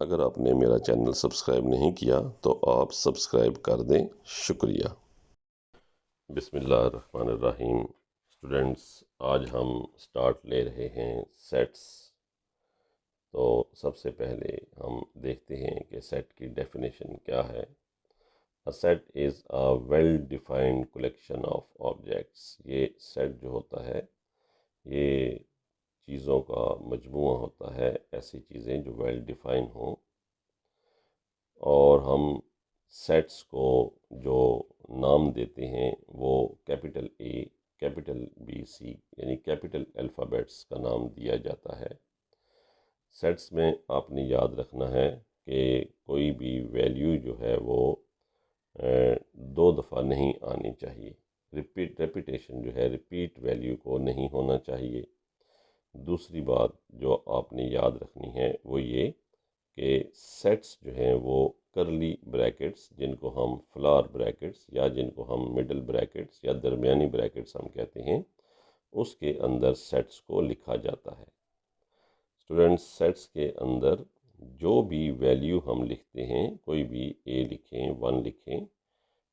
अगर आपने मेरा चैनल सब्सक्राइब नहीं किया तो आप सब्सक्राइब कर दें, शुक्रिया। बिस्मिल्लाहिर्रहमानिर्रहीम। स्टूडेंट्स, आज हम स्टार्ट ले रहे हैं सेट्स। तो सबसे पहले हम देखते हैं कि सेट की डेफिनेशन क्या है। A set is a well defined collection of objects. ये सेट जो होता है ये चीज़ों का मजमूआ होता है, ऐसी चीज़ें जो वेल डिफाइन हों। और हम सेट्स को जो नाम देते हैं वो कैपिटल ए, कैपिटल बी, सी यानी कैपिटल अल्फ़ाबेट्स का नाम दिया जाता है। सेट्स में आपने याद रखना है कि कोई भी वैल्यू जो है वो दो दफ़ा नहीं आनी चाहिए। रेपिटेशन जो है, रिपीट वैल्यू को नहीं होना चाहिए। दूसरी बात जो आपने याद रखनी है वो ये कि सेट्स जो हैं वो करली ब्रैकेट्स, जिनको हम फ्लावर ब्रैकेट्स या जिनको हम मिडल ब्रैकेट्स या दरमियानी ब्रैकेट्स हम कहते हैं, उसके अंदर सेट्स को लिखा जाता है। स्टूडेंट्स, सेट्स के अंदर जो भी वैल्यू हम लिखते हैं, कोई भी ए लिखें, 1 लिखें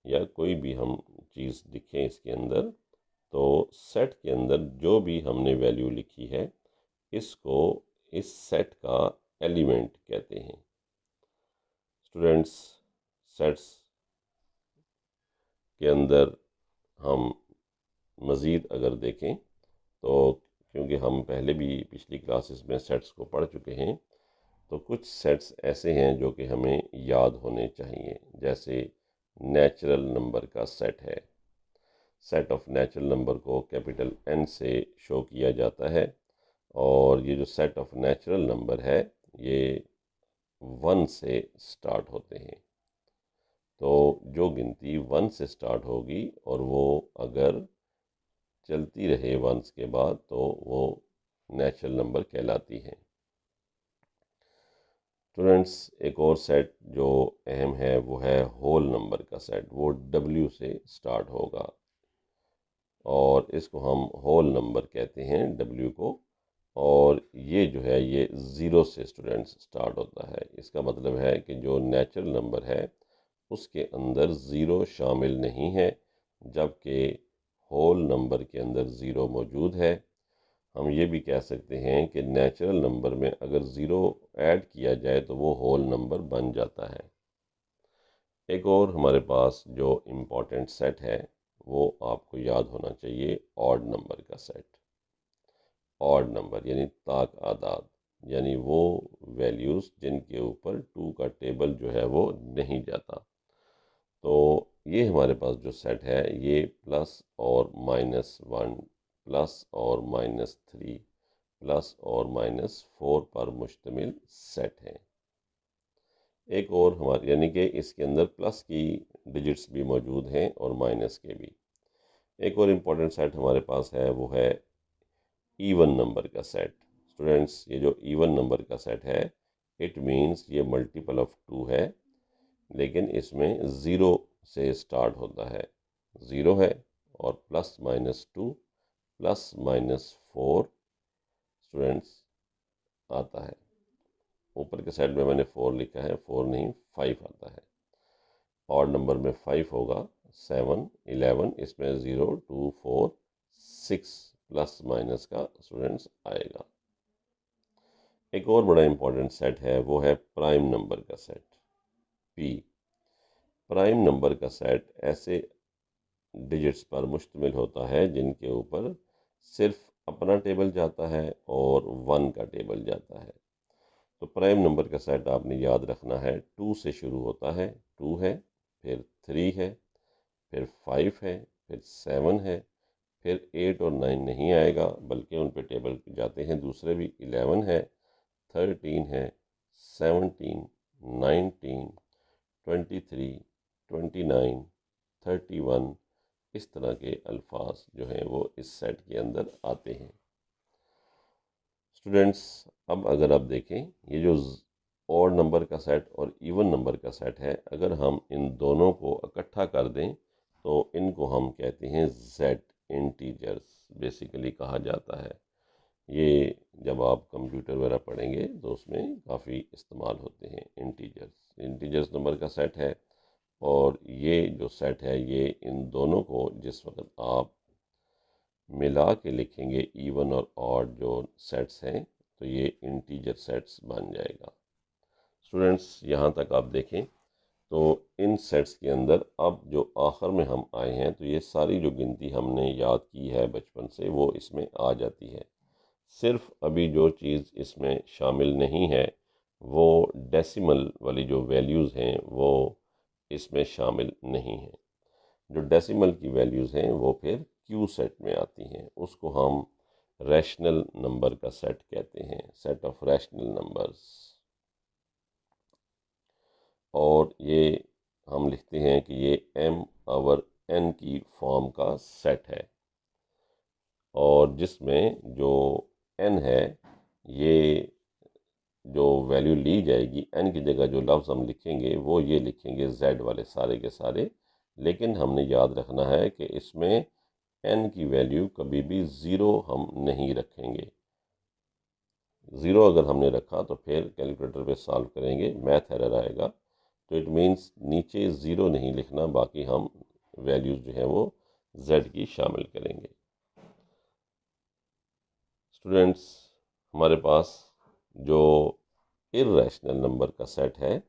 या कोई भी हम चीज़ लिखें इसके अंदर, तो सेट के अंदर जो भी हमने वैल्यू लिखी है इसको इस सेट का एलिमेंट कहते हैं। स्टूडेंट्स, सेट्स के अंदर हम मज़ीद अगर देखें तो, क्योंकि हम पहले भी पिछली क्लासेस में सेट्स को पढ़ चुके हैं, तो कुछ सेट्स ऐसे हैं जो कि हमें याद होने चाहिए। जैसे नेचुरल नंबर का सेट है। सेट ऑफ नेचुरल नंबर को कैपिटल एन से शो किया जाता है। और ये जो सेट ऑफ नेचुरल नंबर है ये 1 से स्टार्ट होते हैं। तो जो गिनती 1 से स्टार्ट होगी और वो अगर चलती रहे 1 के बाद, तो वो नेचुरल नंबर कहलाती हैं। स्टूडेंट्स, एक और सेट जो अहम है वो है होल नंबर का सेट। वो W से स्टार्ट होगा और इसको हम होल नंबर कहते हैं, W को। और ये जो है ये 0 से स्टूडेंट्स स्टार्ट होता है। इसका मतलब है कि जो नेचुरल नंबर है उसके अंदर 0 शामिल नहीं है, जबकि होल नंबर के अंदर 0 मौजूद है। हम ये भी कह सकते हैं कि नेचुरल नंबर में अगर 0 ऐड किया जाए तो वो होल नंबर बन जाता है। एक और हमारे पास जो इम्पोर्टेंट सेट है वो आपको याद होना चाहिए, ऑड नंबर का सेट। ऑड नंबर यानी ताक आदाद, यानी वो वैल्यूज़ जिनके ऊपर 2 का टेबल जो है वो नहीं जाता। तो ये हमारे पास जो सेट है ये प्लस और -1, प्लस और -3, प्लस और -4 पर मुश्तमिल सेट है। एक और हमारे यानी कि इसके अंदर प्लस की डिजिट्स भी मौजूद हैं और माइनस के भी। एक और इम्पोर्टेंट सेट हमारे पास है वो है इवन नंबर का सेट। स्टूडेंट्स, ये जो इवन नंबर का सेट है इट मीन्स ये मल्टीपल ऑफ 2 है, लेकिन इसमें 0 से स्टार्ट होता है। 0 है और +-2 +-4 स्टूडेंट्स आता है। ऊपर के साइड में मैंने 4 लिखा है, 4 नहीं 5 आता है। ऑड नंबर में 5 होगा, 7, 11, इसमें 0, 2, 4, 6 प्लस माइनस का स्टूडेंट्स आएगा। एक और बड़ा इंपॉर्टेंट सेट है वो है प्राइम नंबर का सेट, P। प्राइम नंबर का सेट ऐसे डिजिट्स पर मुश्तमिल होता है जिनके ऊपर सिर्फ अपना टेबल जाता है और 1 का टेबल जाता है। तो प्राइम नंबर का सेट आपने याद रखना है, 2 से शुरू होता है। 2 है, फिर 3 है, फिर 5 है, फिर 7 है, फिर 8 और 9 नहीं आएगा, बल्कि उन पे टेबल जाते हैं दूसरे भी। 11 है, 13 है, 17, 19, 23, 29, 31, इस तरह के अल्फाज जो हैं वो इस सेट के अंदर आते हैं। स्टूडेंट्स, अब अगर आप देखें ये जो ऑड नंबर का सेट और इवन नंबर का सेट है, अगर हम इन दोनों को इकट्ठा कर दें तो इनको हम कहते हैं जेड इंटीजर्स बेसिकली कहा जाता है। ये जब आप कंप्यूटर वगैरह पढ़ेंगे तो उसमें काफ़ी इस्तेमाल होते हैं। इंटीजर्स नंबर का सेट है, और ये जो सेट है ये इन दोनों को जिस वक्त आप मिला के लिखेंगे, इवन और ऑड जो सेट्स हैं, तो ये इंटीजर सेट्स बन जाएगा। स्टूडेंट्स, यहाँ तक आप देखें तो इन सेट्स के अंदर अब जो आखिर में हम आए हैं, तो ये सारी जो गिनती हमने याद की है बचपन से वो इसमें आ जाती है। सिर्फ अभी जो चीज़ इसमें शामिल नहीं है वो डेसिमल वाली जो वैल्यूज़ हैं वो इसमें शामिल नहीं हैं। जो डेसिमल की वैल्यूज़ हैं वो फिर क्यू सेट में आती हैं, उसको हम रैशनल नंबर का सेट कहते हैं, सेट ऑफ रैशनल नंबर्स। और ये हम लिखते हैं कि ये m ओवर n की फॉर्म का सेट है, और जिसमें जो n है ये जो वैल्यू ली जाएगी, n की जगह जो लफ्ज़ हम लिखेंगे वो ये लिखेंगे z वाले सारे के सारे। लेकिन हमने याद रखना है कि इसमें n की वैल्यू कभी भी ज़ीरो हम नहीं रखेंगे। ज़ीरो अगर हमने रखा तो फिर कैलकुलेटर पे सॉल्व करेंगे, मैथ एरर आएगा। तो इट मीन्स नीचे ज़ीरो नहीं लिखना, बाकी हम वैल्यूज़ जो हैं वो z की शामिल करेंगे। स्टूडेंट्स, हमारे पास जो इर्रेशनल नंबर का सेट है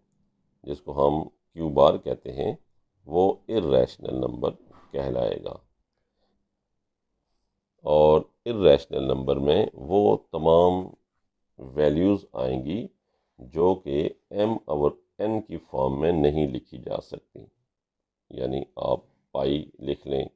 जिसको हम क्यू बार कहते हैं, वो इर्रेशनल नंबर कहलाएगा। और इर्रेशनल नंबर में वो तमाम वैल्यूज़ आएंगी जो कि m ओवर n की फॉर्म में नहीं लिखी जा सकती। यानी आप पाई लिख लें,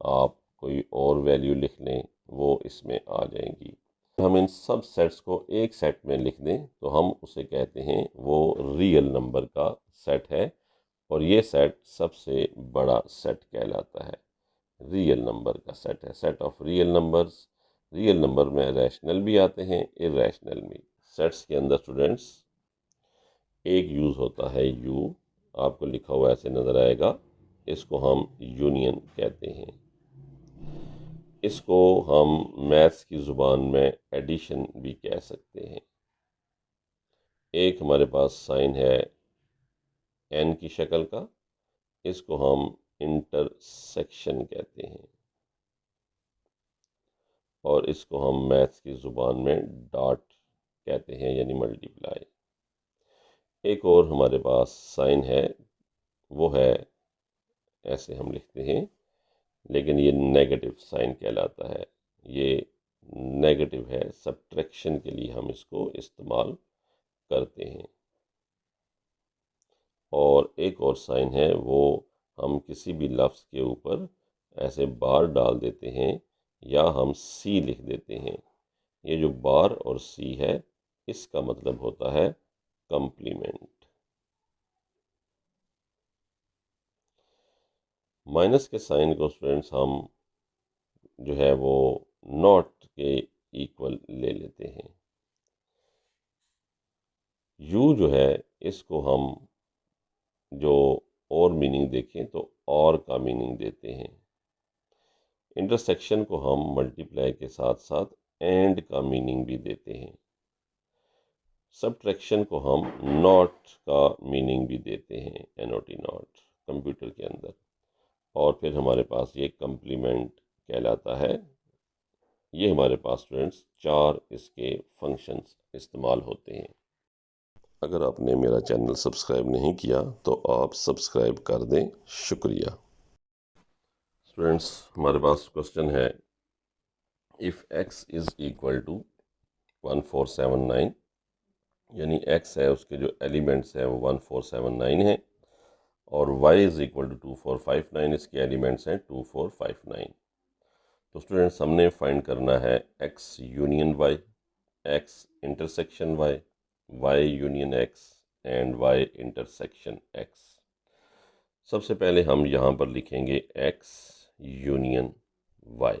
आप कोई और वैल्यू लिख लें, वो इसमें आ जाएंगी। हम इन सब सेट्स को एक सेट में लिख दें तो हम उसे कहते हैं वो रियल नंबर का सेट है, और ये सेट सबसे बड़ा सेट कहलाता है। रियल नंबर का सेट है, set of real numbers. Real number में रैशनल भी आते हैं, इर्रेशनल भी। सेट्स के अंदर स्टूडेंट्स एक यूज़ होता है यू, आपको लिखा हुआ ऐसे नज़र आएगा, इसको हम यूनियन कहते हैं। इसको हम मैथ्स की ज़ुबान में एडिशन भी कह सकते हैं। एक हमारे पास साइन है एन की शक्ल का, इसको हम इंटरसेक्शन कहते हैं, और इसको हम मैथ्स की ज़ुबान में डॉट कहते हैं, यानी मल्टीप्लाई। एक और हमारे पास साइन है, वो है ऐसे हम लिखते हैं, लेकिन ये नेगेटिव साइन कहलाता है। ये नेगेटिव है, सब्ट्रैक्शन के लिए हम इसको इस्तेमाल करते हैं। और एक और साइन है, वो हम किसी भी लफ्ज़ के ऊपर ऐसे बार डाल देते हैं या हम सी लिख देते हैं। ये जो बार और सी है इसका मतलब होता है कंप्लीमेंट। माइनस के साइन को स्टूडेंट्स हम जो है वो नॉट के इक्वल ले लेते हैं। यू जो है इसको हम जो और मीनिंग देखें तो और का मीनिंग देते हैं। इंटरसेक्शन को हम मल्टीप्लाई के साथ साथ एंड का मीनिंग भी देते हैं। सब्ट्रैक्शन को हम नॉट का मीनिंग भी देते हैं, NOT नॉट कंप्यूटर के अंदर। और फिर हमारे पास ये कंप्लीमेंट कहलाता है। ये हमारे पास स्टूडेंट्स चार इसके फंक्शंस इस्तेमाल होते हैं। अगर आपने मेरा चैनल सब्सक्राइब नहीं किया तो आप सब्सक्राइब कर दें, शुक्रिया। स्टूडेंट्स, हमारे पास क्वेश्चन है, if x is equal to 1479, यानी x है उसके जो एलिमेंट्स हैं वो 1479 हैं, और y इज़ इक्वल टू 2459, इसके एलिमेंट्स हैं 2459। तो स्टूडेंट्स हमने फाइंड करना है x union y, x intersection y, y union x and y intersection x। सबसे पहले हम यहाँ पर लिखेंगे x यूनियन y।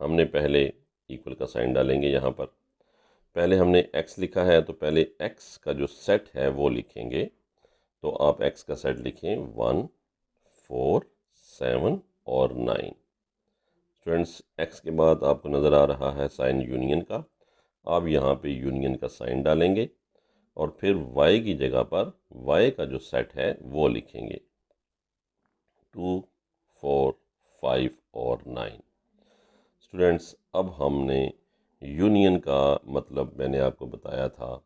हमने पहले इक्वल का साइन डालेंगे यहाँ पर। पहले हमने x लिखा है तो पहले x का जो सेट है वो लिखेंगे। तो आप x का सेट लिखें 1, 4, 7 और 9। स्टूडेंट्स, x के बाद आपको नज़र आ रहा है साइन यूनियन का, अब यहाँ पे यूनियन का साइन डालेंगे और फिर y की जगह पर y का जो सेट है वो लिखेंगे 2, 4, 5 और 9। स्टूडेंट्स, अब हमने यूनियन का मतलब मैंने आपको बताया था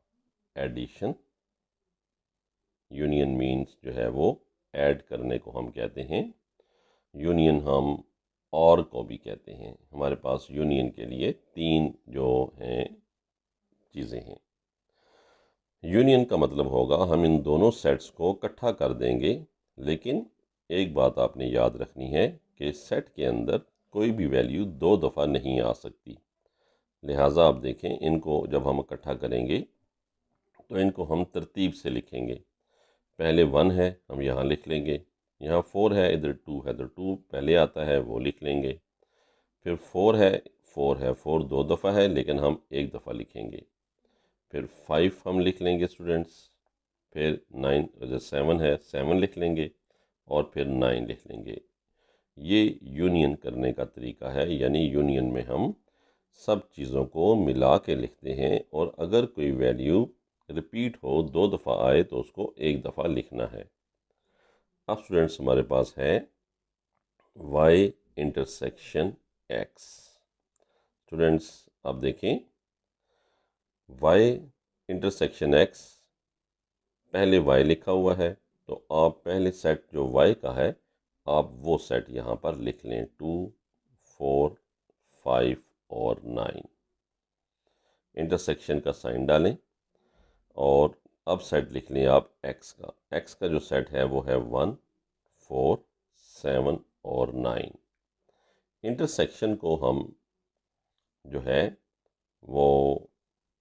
एडिशन। यूनियन मीन्स जो है वो ऐड करने को हम कहते हैं। यूनियन हम और को भी कहते हैं। हमारे पास यूनियन के लिए 3 जो हैं चीज़ें हैं। यूनियन का मतलब होगा हम इन दोनों सेट्स को इकट्ठा कर देंगे, लेकिन एक बात आपने याद रखनी है कि सेट के अंदर कोई भी वैल्यू 2 दफ़ा नहीं आ सकती। लिहाजा आप देखें, इनको जब हम इकट्ठा करेंगे तो इनको हम तरतीब से लिखेंगे। पहले 1 है, हम यहाँ लिख लेंगे। यहाँ 4 है, इधर 2 है, तो 2 पहले आता है वो लिख लेंगे। फिर 4 है, 4 2 दफ़ा है लेकिन हम 1 दफ़ा लिखेंगे। फिर 5 हम लिख लेंगे स्टूडेंट्स। फिर 9 7 है, 7 लिख लेंगे और फिर 9 लिख लेंगे। ये यूनियन करने का तरीका है, यानी यूनियन में हम सब चीज़ों को मिला के लिखते हैं और अगर कोई वैल्यू रिपीट हो 2 दफ़ा आए तो उसको 1 दफ़ा लिखना है। अब स्टूडेंट्स हमारे पास है y इंटरसेक्शन x। स्टूडेंट्स अब देखें, y इंटरसेक्शन x, पहले y लिखा हुआ है तो आप पहले सेट जो y का है आप वो सेट यहाँ पर लिख लें 2, 4, 5 और 9। इंटरसेक्शन का साइन डालें और अब सेट लिख लें आप x का जो सेट है वो है 1, 4, 7 और 9। इंटरसेक्शन को हम जो है वो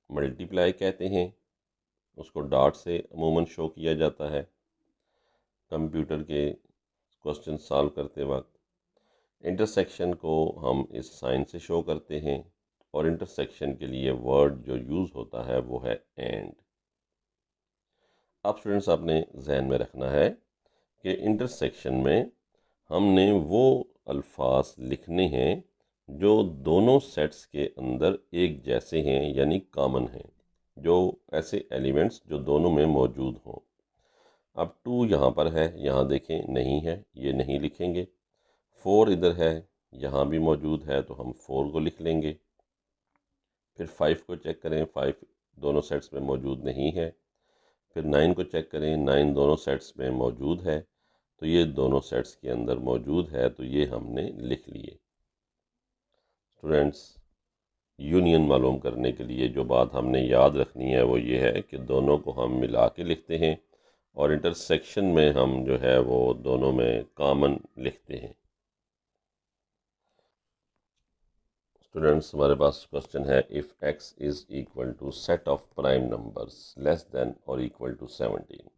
मल्टीप्लाई कहते हैं। उसको डॉट से अमूमन शो किया जाता है कंप्यूटर के क्वेश्चन सॉल्व करते वक्त। इंटरसेक्शन को हम इस साइन से शो करते हैं और इंटरसेक्शन के लिए वर्ड जो यूज़ होता है वो है एंड। अब स्टूडेंट्स आपने जहन में रखना है कि इंटरसेक्शन में हमने वो अल्फाज लिखने हैं जो दोनों सेट्स के अंदर एक जैसे हैं, यानी कॉमन हैं, जो ऐसे एलिमेंट्स जो दोनों में मौजूद हों। अब 2 यहाँ पर है, यहाँ देखें नहीं है, ये नहीं लिखेंगे। 4 इधर है, यहाँ भी मौजूद है तो हम 4 को लिख लेंगे। फिर 5 को चेक करें, 5 दोनों सेट्स में मौजूद नहीं है। फिर 9 को चेक करें, 9 दोनों सेट्स में मौजूद है, तो ये दोनों सेट्स के अंदर मौजूद है, तो ये हमने लिख लिए। स्टूडेंट्स, यूनियन मालूम करने के लिए जो बात हमने याद रखनी है वो ये है कि दोनों को हम मिला के लिखते हैं और इंटरसेक्शन में हम जो है वो दोनों में कॉमन लिखते हैं। स्टूडेंट्स, हमारे पास क्वेश्चन है, if x is equal to set of prime numbers less than और इक्वल टू 17।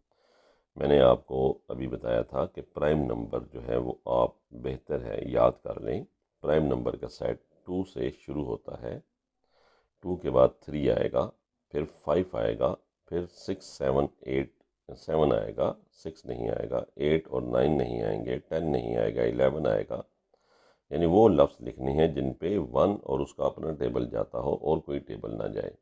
मैंने आपको अभी बताया था कि प्राइम नंबर जो है वो आप बेहतर है याद कर लें। प्राइम नंबर का सेट 2 से शुरू होता है, 2 के बाद 3 आएगा, फिर 5 आएगा, फिर 6, 7, 8, 7 आएगा, 6 नहीं आएगा, 8 और 9 नहीं आएंगे, 10 नहीं आएगा, 11 आएगा। यानी वो लफ्ज़ लिखने हैं जिन पे 1 और उसका अपना टेबल जाता हो और कोई टेबल ना जाए।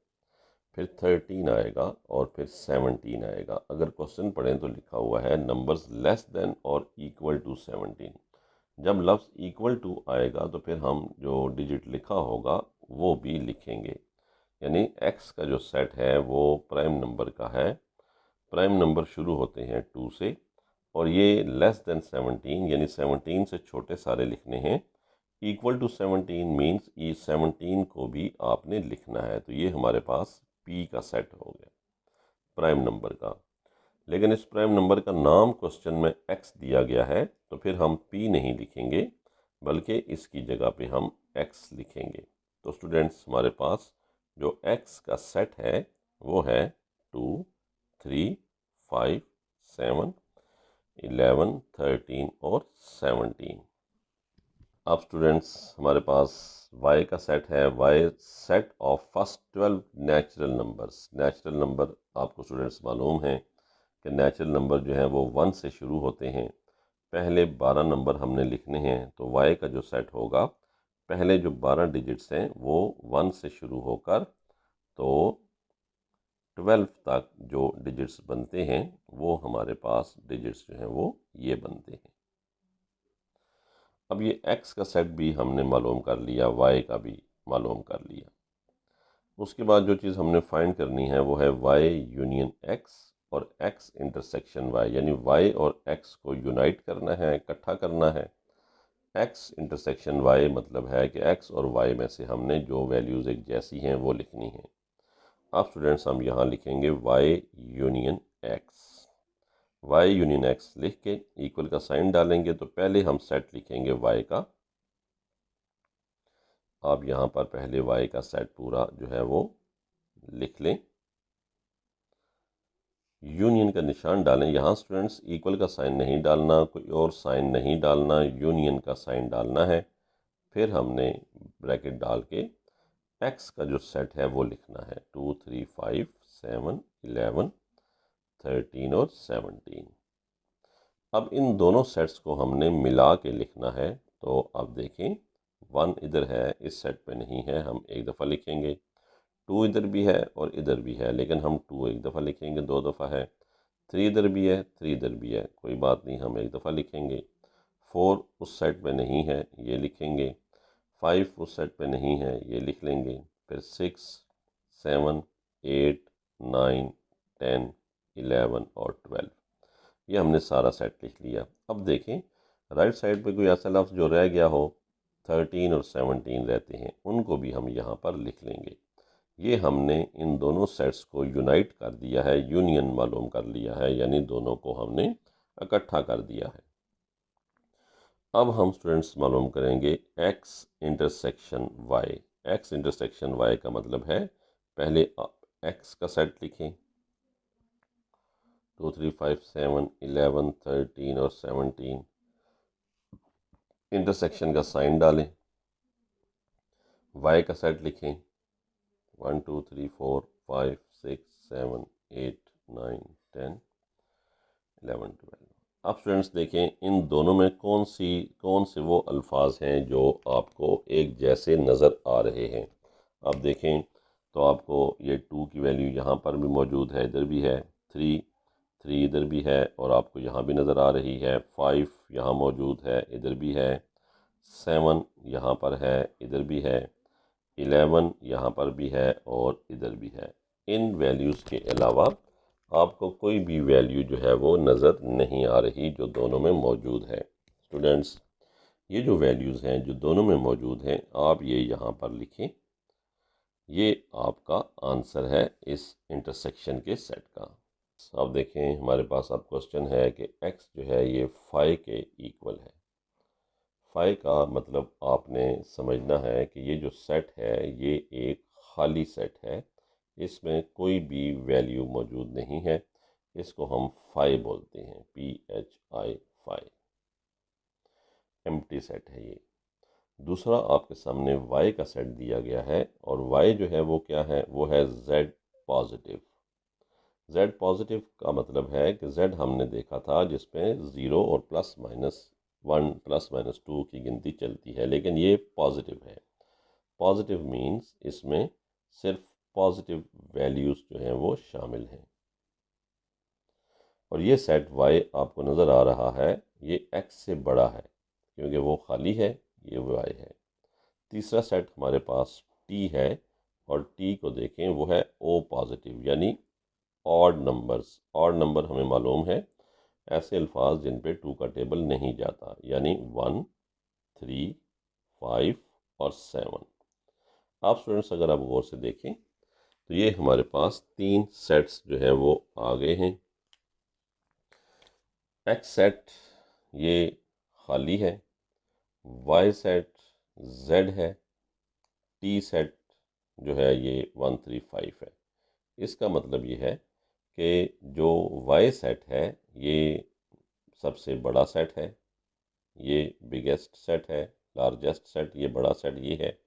फिर 13 आएगा और फिर 17 आएगा। अगर क्वेश्चन पढ़ें तो लिखा हुआ है नंबर्स लेस देन और इक्वल टू 17। जब लफ्ज़ इक्वल टू आएगा तो फिर हम जो डिजिट लिखा होगा वो भी लिखेंगे। यानी x का जो सेट है वो प्राइम नंबर का है। प्राइम नंबर शुरू होते हैं 2 से और ये लेस देन 17 यानी 17 से छोटे सारे लिखने हैं। इक्वल टू 17 मीन्स ये 17 को भी आपने लिखना है। तो ये हमारे पास p का सेट हो गया प्राइम नंबर का। लेकिन इस प्राइम नंबर का नाम क्वेश्चन में x दिया गया है तो फिर हम p नहीं लिखेंगे बल्कि इसकी जगह पे हम x लिखेंगे। तो स्टूडेंट्स, हमारे पास जो x का सेट है वो है 2, 3, 5, 7, 11, 13 और 17। अब स्टूडेंट्स, हमारे पास y का सेट है, y set of first 12 natural numbers. Natural number आपको स्टूडेंट्स मालूम है कि नेचुरल नंबर जो है वो 1 से शुरू होते हैं। पहले 12 नंबर हमने लिखने हैं तो y का जो सेट होगा, पहले जो 12 डिजिट्स हैं वो 1 से शुरू होकर तो 12 तक जो डिजिट्स बनते हैं वो हमारे पास डिजिट्स जो हैं वो ये बनते हैं। अब ये x का सेट भी हमने मालूम कर लिया, y का भी मालूम कर लिया। उसके बाद जो चीज़ हमने फाइंड करनी है वो है y यूनियन x और x इंटरसेक्शन y, यानी y और x को यूनाइट करना है, इकट्ठा करना है। x इंटरसेक्शन y मतलब है कि x और y में से हमने जो वैल्यूज़ एक जैसी हैं वो लिखनी है। अब स्टूडेंट्स हम यहाँ लिखेंगे y union x। y union x लिख के इक्वल का साइन डालेंगे तो पहले हम सेट लिखेंगे y का। आप यहाँ पर पहले y का सेट पूरा जो है वो लिख लें, यूनियन का निशान डालें। यहाँ स्टूडेंट्स इक्वल का साइन नहीं डालना, कोई और साइन नहीं डालना, यूनियन का साइन डालना है। फिर हमने ब्रैकेट डाल के x का जो सेट है वो लिखना है 2 3 5 7 11 13 और 17। अब इन दोनों सेट्स को हमने मिला के लिखना है। तो अब देखें 1 इधर है, इस सेट पे नहीं है, हम एक दफ़ा लिखेंगे। 2 इधर भी है और इधर भी है, लेकिन हम 2 एक दफ़ा लिखेंगे, 2 दफ़ा है। 3 इधर भी है, 3 इधर भी है, कोई बात नहीं, हम एक दफ़ा लिखेंगे। 4 उस सेट पे नहीं है, ये लिखेंगे। 5 उस सेट पे नहीं है, ये लिख लेंगे। फिर 6 7 8 9 10 11 और 12, ये हमने सारा सेट लिख लिया। अब देखें राइट साइड पे कोई ऐसा लफ्ज़ जो रह गया हो, 13 और 17 रहते हैं, उनको भी हम यहाँ पर लिख लेंगे। ये हमने इन दोनों सेट्स को यूनाइट कर दिया है, यूनियन मालूम कर लिया है, यानी दोनों को हमने इकट्ठा कर दिया है। अब हम स्टूडेंट्स मालूम करेंगे x intersection y। x intersection y का मतलब है, पहले आप x का सेट लिखें 2 3 5 7 11 13 और 17, इंटरसेक्शन का साइन डालें। y का सेट लिखें 1 2 3 4 5 6 7 8 9 10 11 12। अब स्टूडेंट्स देखें इन दोनों में कौन से वो अल्फाज हैं जो आपको एक जैसे नज़र आ रहे हैं। अब देखें तो आपको ये 2 की वैल्यू यहाँ पर भी मौजूद है, इधर भी है। 3 इधर भी है और आपको यहाँ भी नज़र आ रही है। 5 यहाँ मौजूद है, इधर भी है। 7 यहाँ पर है, इधर भी है। 11 यहाँ पर भी है और इधर भी है। इन वैल्यूज़ के अलावा आपको कोई भी वैल्यू जो है वो नज़र नहीं आ रही जो दोनों में मौजूद है। स्टूडेंट्स ये जो वैल्यूज़ हैं जो दोनों में मौजूद हैं, आप ये यहाँ पर लिखें। ये आपका आंसर है इस इंटरसेक्शन के सेट का। अब देखें हमारे पास अब क्वेश्चन है कि x जो है ये 5 के इक्वल है। 5 का मतलब आपने समझना है कि ये जो सेट है ये एक खाली सेट है, इसमें कोई भी वैल्यू मौजूद नहीं है। इसको हम 5 बोलते हैं, PHI 5, एम्प्टी सेट है ये। दूसरा आपके सामने y का सेट दिया गया है और y जो है वो क्या है, वो है z पॉजिटिव। z पॉजिटिव का मतलब है कि z हमने देखा था जिसमें 0 और +-1 +-2 की गिनती चलती है, लेकिन ये पॉजिटिव है। पॉजिटिव मीन्स इसमें सिर्फ पॉजिटिव वैल्यूज़ जो हैं वो शामिल हैं। और ये सेट y आपको नज़र आ रहा है, ये x से बड़ा है क्योंकि वो खाली है, ये y है। तीसरा सेट हमारे पास t है और t को देखें वो है O पॉजिटिव, यानी ऑड नंबर्स। ऑड नंबर हमें मालूम है ऐसे अल्फाज जिन पे 2 का टेबल नहीं जाता, यानी 1 3 5 और 7। आप स्टूडेंट्स अगर आप गौर से देखें तो ये हमारे पास 3 सेट्स जो है वो आ गए हैं। x सेट ये खाली है, y सेट z है, t सेट जो है ये 1 3 5 है। इसका मतलब ये है कि जो y सेट है ये सबसे बड़ा सेट है, ये बिगेस्ट सेट है, लार्जेस्ट सेट, ये बड़ा सेट ये है,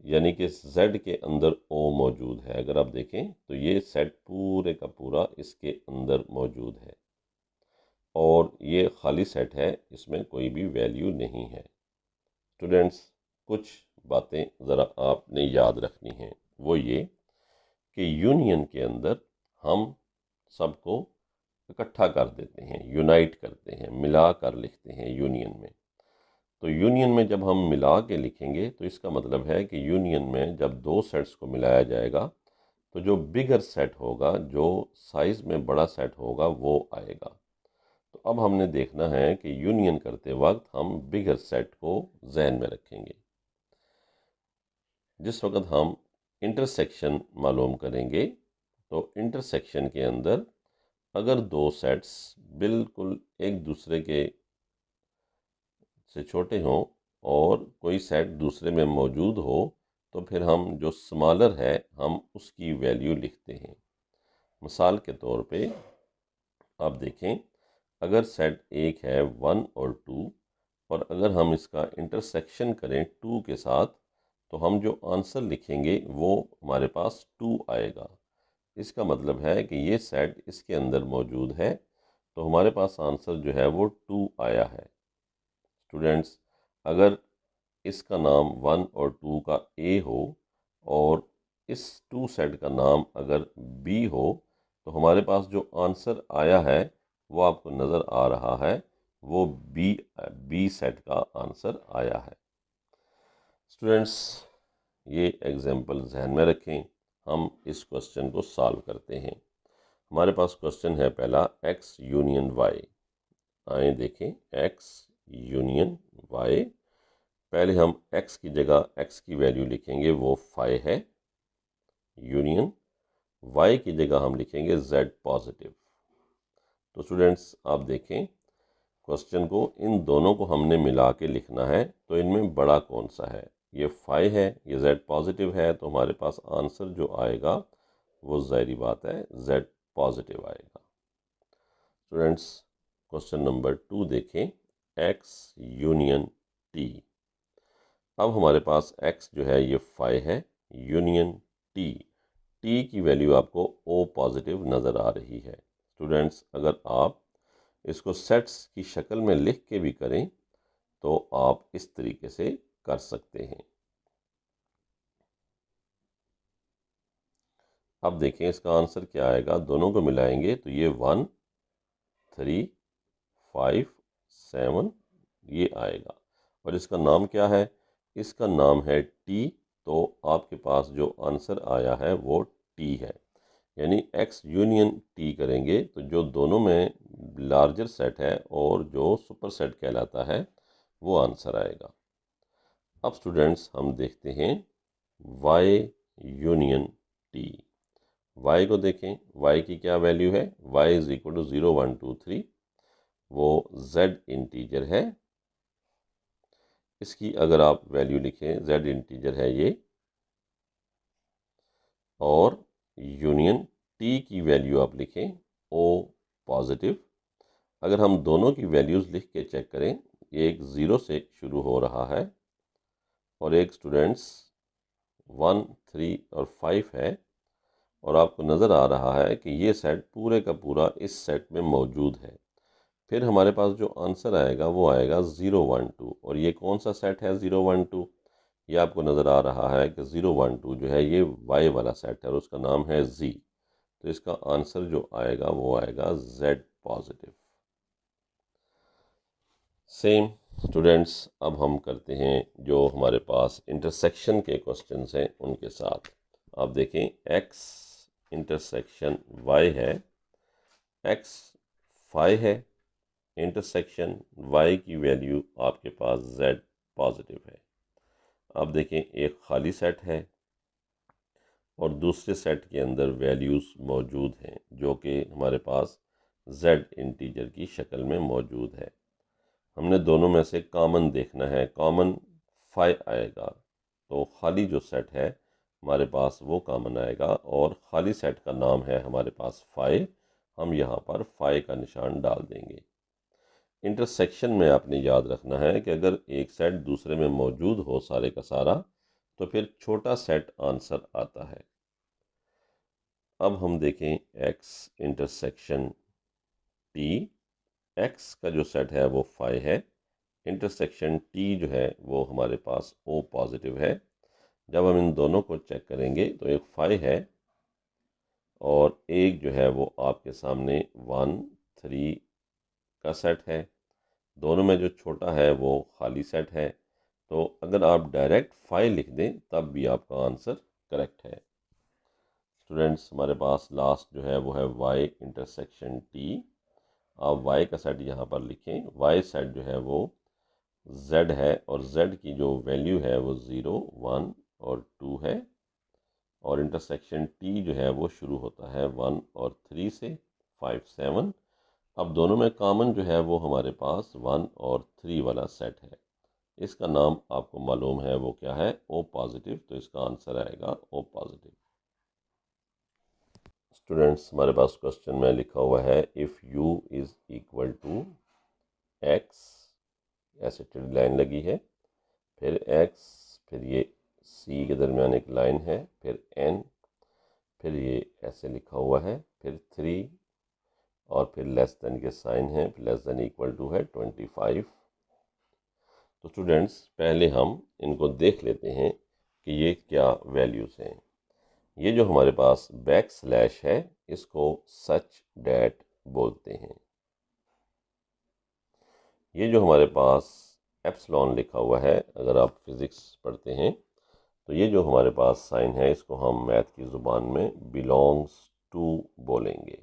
यानी कि z के अंदर o मौजूद है। अगर आप देखें तो ये सेट पूरे का पूरा इसके अंदर मौजूद है और ये खाली सेट है, इसमें कोई भी वैल्यू नहीं है। स्टूडेंट्स कुछ बातें ज़रा आपने याद रखनी हैं। वो ये कि यूनियन के अंदर हम सबको इकट्ठा कर देते हैं, यूनाइट करते हैं, मिला कर लिखते हैं यूनियन में। तो यूनियन में जब हम मिला के लिखेंगे तो इसका मतलब है कि यूनियन में जब दो सेट्स को मिलाया जाएगा तो जो बिगर सेट होगा, जो साइज में बड़ा सेट होगा, वो आएगा। तो अब हमने देखना है कि यूनियन करते वक्त हम बिगर सेट को जहन में रखेंगे। जिस वक्त हम इंटरसेक्शन मालूम करेंगे तो इंटरसेक्शन के अंदर अगर दो सेट्स बिल्कुल एक दूसरे के से छोटे हों और कोई सेट दूसरे में मौजूद हो तो फिर हम जो स्मॉलर है हम उसकी वैल्यू लिखते हैं। मिसाल के तौर पे आप देखें, अगर सेट एक है 1 और 2 और अगर हम इसका इंटरसेक्शन करें 2 के साथ तो हम जो आंसर लिखेंगे वो हमारे पास 2 आएगा। इसका मतलब है कि ये सेट इसके अंदर मौजूद है, तो हमारे पास आंसर जो है वो 2 आया है। स्टूडेंट्स, अगर इसका नाम 1 और 2 का ए हो और इस 2 सेट का नाम अगर बी हो तो हमारे पास जो आंसर आया है वो आपको नज़र आ रहा है, वो बी सेट का आंसर आया है। स्टूडेंट्स, ये एग्जाम्पल जहन में रखें। हम इस क्वेश्चन को सॉल्व करते हैं। हमारे पास क्वेश्चन है पहला, x यूनियन y। आए देखें, x यूनियन y। पहले हम x की जगह x की वैल्यू लिखेंगे, वो 5 है। यूनियन y की जगह हम लिखेंगे z पॉजिटिव। तो स्टूडेंट्स आप देखें क्वेश्चन को, इन दोनों को हमने मिला के लिखना है, तो इनमें बड़ा कौन सा है? ये 5 है, ये z पॉजिटिव है, तो हमारे पास आंसर जो आएगा वो ज़ाहिरी बात है z पॉजिटिव आएगा। स्टूडेंट्स, क्वेश्चन नंबर 2 देखें, x यूनियन t। अब हमारे पास x जो है ये 5 है, यूनियन t। t की वैल्यू आपको o पॉजिटिव नज़र आ रही है। स्टूडेंट्स, अगर आप इसको सेट्स की शक्ल में लिख के भी करें तो आप इस तरीके से कर सकते हैं। अब देखें इसका आंसर क्या आएगा। दोनों को मिलाएंगे तो ये 1 3 5 7 ये आएगा। और इसका नाम क्या है? इसका नाम है टी। तो आपके पास जो आंसर आया है वो टी है। यानी x यूनियन टी करेंगे तो जो दोनों में लार्जर सेट है और जो सुपर सेट कहलाता है वो आंसर आएगा। अब स्टूडेंट्स हम देखते हैं y यूनियन t। y को देखें, y की क्या वैल्यू है? y is equal to 0 1 2 3। वो z इंटीजर है। इसकी अगर आप वैल्यू लिखें, z इंटीजर है ये, और यूनियन t की वैल्यू आप लिखें o पॉजिटिव। अगर हम दोनों की वैल्यूज़ लिख के चेक करें, एक 0 से शुरू हो रहा है और एक स्टूडेंट्स 1 3 और 5 है, और आपको नज़र आ रहा है कि ये सेट पूरे का पूरा इस सेट में मौजूद है। फिर हमारे पास जो आंसर आएगा वो आएगा 0 1 2। और ये कौन सा सेट है 0 1 2? ये आपको नज़र आ रहा है कि 0 1 2 जो है ये y वाला सेट है और उसका नाम है z। तो इसका आंसर जो आएगा वो आएगा z पॉजिटिव। सेम स्टूडेंट्स, अब हम करते हैं जो हमारे पास इंटरसेक्शन के क्वेश्चंस हैं उनके साथ। आप देखें, x इंटरसेक्शन y है, x 5 है, इंटरसेक्शन y की वैल्यू आपके पास z पॉजिटिव है। अब देखें, एक खाली सेट है और दूसरे सेट के अंदर वैल्यूज़ मौजूद हैं जो कि हमारे पास z इंटीजर की शक्ल में मौजूद है। हमने दोनों में से कॉमन देखना है। कॉमन 5 आएगा, तो खाली जो सेट है हमारे पास वो कॉमन आएगा, और खाली सेट का नाम है हमारे पास 5। हम यहाँ पर 5 का निशान डाल देंगे। इंटरसेक्शन में आपने याद रखना है कि अगर एक सेट दूसरे में मौजूद हो सारे का सारा, तो फिर छोटा सेट आंसर आता है। अब हम देखें x इंटरसेक्शन t। x का जो सेट है वो 5 है, इंटरसेक्शन t जो है वो हमारे पास o पॉजिटिव है। जब हम इन दोनों को चेक करेंगे तो एक 5 है और एक जो है वो आपके सामने 1 3 का सेट है। दोनों में जो छोटा है वो खाली सेट है। तो अगर आप डायरेक्ट 5 लिख दें तब भी आपका आंसर करेक्ट है। स्टूडेंट्स, हमारे पास लास्ट जो है वो है y इंटरसेक्शन t। आप y का सेट यहाँ पर लिखें। y सेट जो है वो z है और z की जो वैल्यू है वो 0 1 और 2 है और इंटरसेक्शन t जो है वो शुरू होता है 1 और 3 से 5 7। अब दोनों में कॉमन जो है वो हमारे पास 1 और 3 वाला सेट है। इसका नाम आपको मालूम है वो क्या है, ओ पॉजिटिव। तो इसका आंसर आएगा ओ पॉजिटिव। स्टूडेंट्स, हमारे पास क्वेश्चन में लिखा हुआ है if u is equal to x, ऐसे टेढ़ी लाइन लगी है, फिर x, फिर ये c के दरमियान एक लाइन है, फिर n, फिर ये ऐसे लिखा हुआ है, फिर 3 और फिर लेस देन के साइन है, फिर लेस देन इक्वल टू है 25। तो स्टूडेंट्स, पहले हम इनको देख लेते हैं कि ये क्या वैल्यूज़ हैं। ये जो हमारे पास बैक स्लैश है इसको सच डैट बोलते हैं। ये जो हमारे पास एप्सिलॉन लिखा हुआ है, अगर आप फिज़िक्स पढ़ते हैं तो ये जो हमारे पास साइन है इसको हम मैथ की ज़ुबान में बिलोंग्स टू बोलेंगे।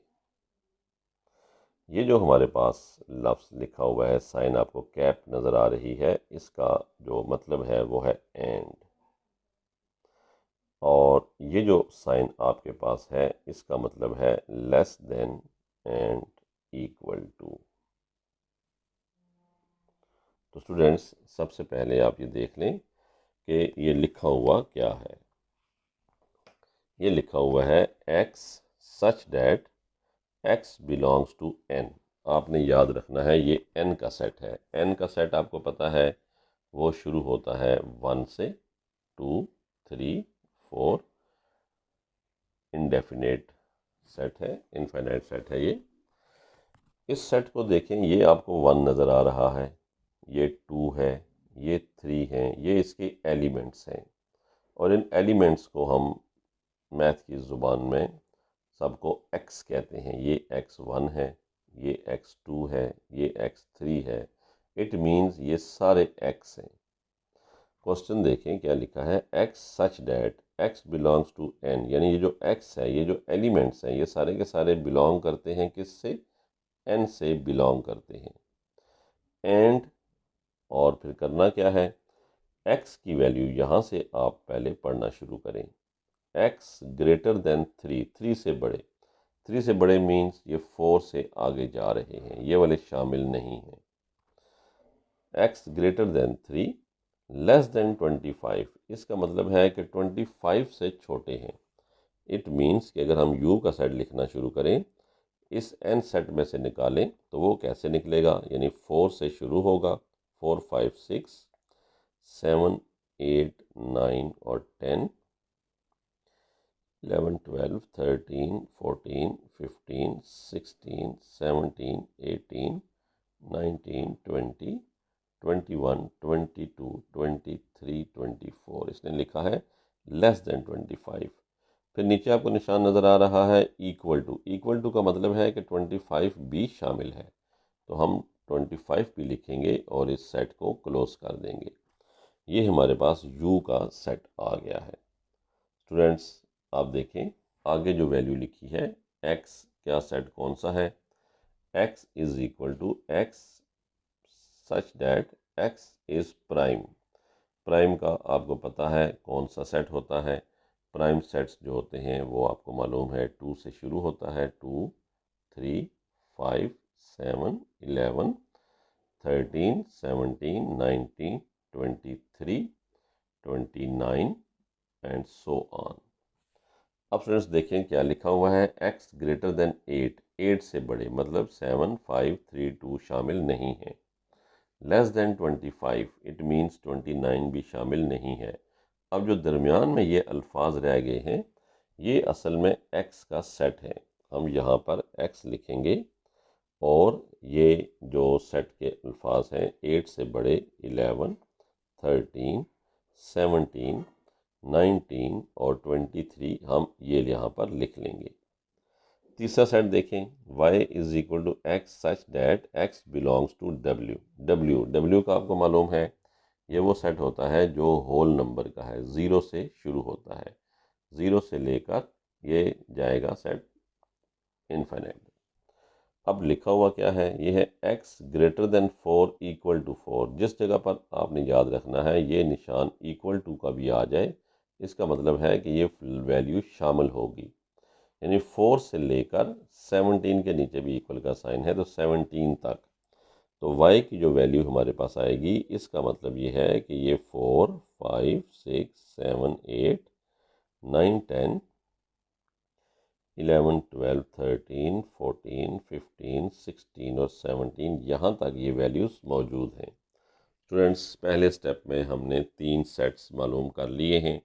ये जो हमारे पास लफ्ज़ लिखा हुआ है, साइन आपको कैप नज़र आ रही है, इसका जो मतलब है वो है एंड। और ये जो साइन आपके पास है इसका मतलब है less than and equal to. तो स्टूडेंट्स, सबसे पहले आप ये देख लें कि ये लिखा हुआ क्या है। ये लिखा हुआ है x such that x belongs to n। आपने याद रखना है ये n का सेट है। n का सेट आपको पता है वो शुरू होता है 1 से, 2 3 4, इंडेफिनेट सेट है, इनफाइनाइट सेट है ये। इस सेट को देखें, ये आपको 1 नज़र आ रहा है, ये 2 है, ये 3 है, ये इसके एलिमेंट्स हैं। और इन एलिमेंट्स को हम मैथ की ज़ुबान में सबको x कहते हैं। ये x1 है, ये x2 है, ये x3 है। इट मीन्स ये सारे x हैं। क्वेश्चन देखें क्या लिखा है, x such that x belongs to n, यानी ये जो x है, ये जो एलिमेंट्स हैं, ये सारे के सारे बिलोंग करते हैं किससे, n से बिलोंग करते हैं। एंड और फिर करना क्या है, x की वैल्यू यहाँ से आप पहले पढ़ना शुरू करें। x ग्रेटर देन 3, 3 से बड़े, 3 से बड़े मीन्स ये 4 से आगे जा रहे हैं, ये वाले शामिल नहीं हैं। x greater then 3 less than 25, इसका मतलब है कि 25 से छोटे हैं। इट मीन्स कि अगर हम u का सेट लिखना शुरू करें, इस n सेट में से निकालें तो वो कैसे निकलेगा, यानी 4 से शुरू होगा, 4 5 6 7 8 9 और 10 11 12 13 14 15 16 17 18 19 20 21 22 23 24। इसने लिखा है लेस देन 25। फिर नीचे आपको निशान नज़र आ रहा है इक्वल टू। इक्वल टू का मतलब है कि 25 भी शामिल है, तो हम 25 भी लिखेंगे और इस सेट को क्लोज कर देंगे। ये हमारे पास u का सेट आ गया है। स्टूडेंट्स, आप देखें आगे जो वैल्यू लिखी है, x क्या सेट कौन सा है, x is equal to x such that x is prime. Prime का आपको पता है कौन सा सेट होता है। प्राइम सेट्स जो होते हैं वो आपको मालूम है 2 से शुरू होता है, 2 3 5 7 11 13 17 19 23 29 एंड सो ऑन। अब स्टूडेंट्स देखें क्या लिखा हुआ है, x ग्रेटर देन 8, 8 से बड़े, मतलब 7 5 3 2 शामिल नहीं है। लेस देन 25, इट मीन्स 29 भी शामिल नहीं है। अब जो दरमियान में ये अल्फाज रह गए हैं, ये असल में x का सेट है। हम यहाँ पर x लिखेंगे और ये जो सेट के अल्फाज हैं, 8 से बड़े 11 13 17 19 और 23 हम ये यहाँ पर लिख लेंगे। तीसरा सेट देखें, y is equal to x such that x belongs to w का आपको मालूम है ये वो सेट होता है जो होल नंबर का है, 0 से शुरू होता है, 0 से लेकर ये जाएगा सेट इनफाइनाइट। अब लिखा हुआ क्या है, ये है x greater than 4 equal to 4। जिस जगह पर आपने याद रखना है ये निशान इक्वल टू का भी आ जाए, इसका मतलब है कि ये वैल्यू शामिल होगी, यानी 4 से लेकर 17 के नीचे भी इक्वल का साइन है तो 17 तक। तो y की जो वैल्यू हमारे पास आएगी, इसका मतलब ये है कि ये 4, 5, 6, 7, 8, 9, 10, 11, 12, 13, 14, 15, 16 और 17 यहाँ तक ये वैल्यूज़ मौजूद हैं। स्टूडेंट्स, पहले स्टेप में हमने 3 सेट्स मालूम कर लिए हैं।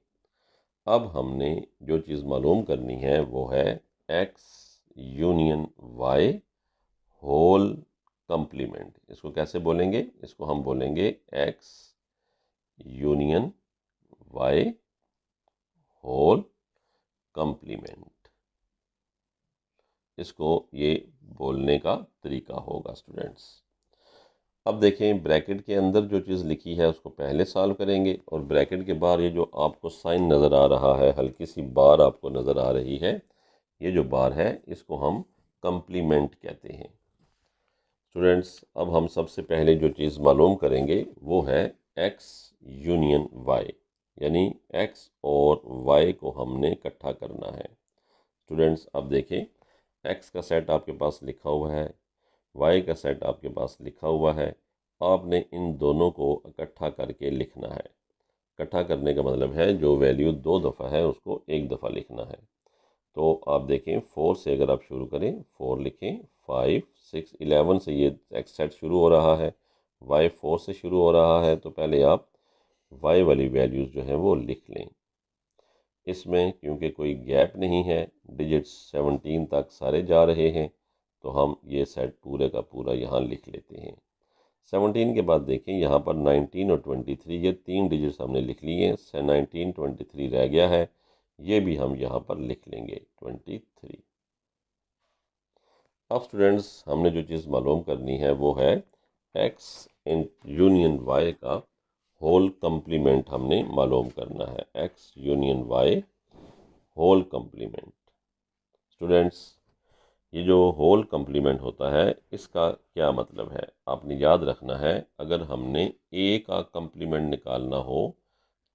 अब हमने जो चीज़ मालूम करनी है वो है x union y whole complement. इसको कैसे बोलेंगे, इसको हम बोलेंगे x union y whole complement. इसको ये बोलने का तरीका होगा स्टूडेंट्स। अब देखें, ब्रैकेट के अंदर जो चीज़ लिखी है उसको पहले सॉल्व करेंगे, और ब्रैकेट के बाहर ये जो आपको साइन नज़र आ रहा है, हल्की सी बार आपको नज़र आ रही है, ये जो बार है इसको हम कंप्लीमेंट कहते हैं। स्टूडेंट्स, अब हम सबसे पहले जो चीज़ मालूम करेंगे वो है x यूनियन y, यानी x और y को हमने इकट्ठा करना है। स्टूडेंट्स, अब देखें, x का सेट आपके पास लिखा हुआ है, y का सेट आपके पास लिखा हुआ है, आपने इन दोनों को इकट्ठा करके लिखना है। इकट्ठा करने का मतलब है जो वैल्यू 2 दफ़ा है उसको 1 दफ़ा लिखना है। तो आप देखें, 4 से अगर आप शुरू करें, 4 लिखें, 5, 6, 11 से ये x सेट शुरू हो रहा है, y 4 से शुरू हो रहा है, तो पहले आप y वाली वैल्यूज़ जो हैं वो लिख लें। इसमें क्योंकि कोई गैप नहीं है, डिजिट्स 17 तक सारे जा रहे हैं, तो हम ये सेट पूरे का पूरा यहाँ लिख लेते हैं। 17 के बाद देखें, यहाँ पर 19 और 23 ये 3 डिजिट्स हमने लिख लिए हैं, 19, 23 रह गया है, ये भी हम यहाँ पर लिख लेंगे 23। अब स्टूडेंट्स, हमने जो चीज़ मालूम करनी है वो है x इन यूनियन y का होल कंप्लीमेंट हमने मालूम करना है, x union y whole complement. Students, ये जो होल कंप्लीमेंट होता है इसका क्या मतलब है, आपने याद रखना है। अगर हमने a का कंप्लीमेंट निकालना हो